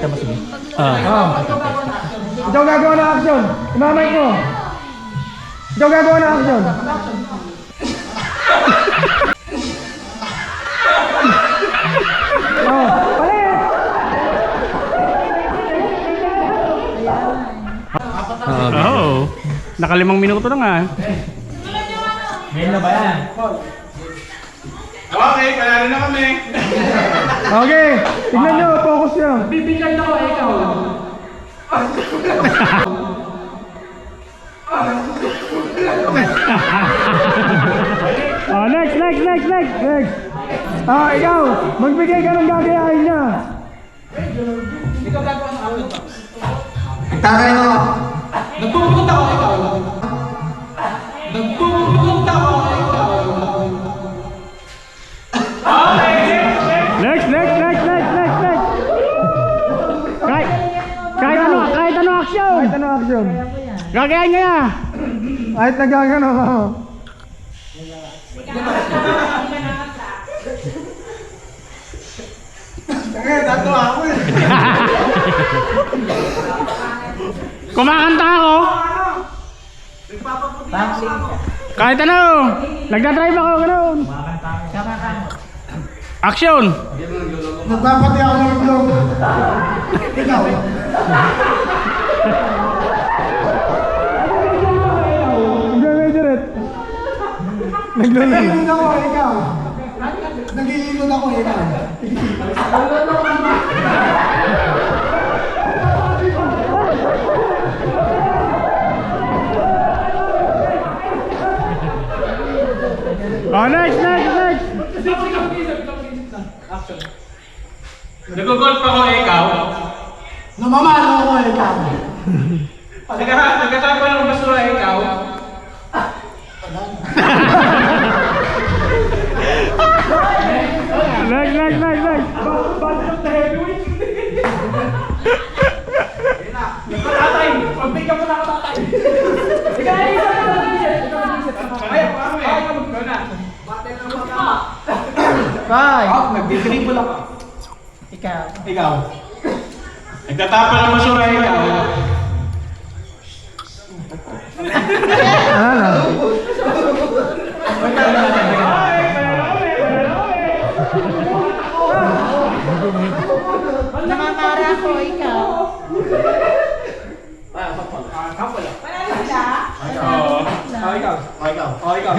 Kita mo sige. Ikaw gagawa ng action. Imamay ko. Ikaw gagawa ng action. Palit! Oh, nakalimang minuto na nga. Ngayon na ba yan? Okay, panalo na kami. Okay, tignan nyo, focus nyo. Bibigyan ako, ikaw. Oh, next. Ikaw, magbigay ka ng gagayahin niya. Tagay mo! Nagpupunta ako, ikaw. Nagpupunta ako, ikaw. Next. Kahit ano action. Kahit ano action. Gagayahin niya na. Kahit nagagano ka. Kumakanta ako. Kahit ano. Nagdadrive ako, ganoon. Action. Nagpapati ako ng vlog. Ikaw. Naglulunod ako, ikaw. Naglilunod ako, ikaw. Oh, next. Nag-golf ako, ikaw. Namamalo ako, ikaw. Nagkatapon ng basura, ikaw. Next. Tatay! Pagbigyan mo na ako, tatay! Bye. Nagdi-dribble ako. Ikaw. Nagtatapon ng basura, ikaw. Namamara ako, ikaw. Ikaw.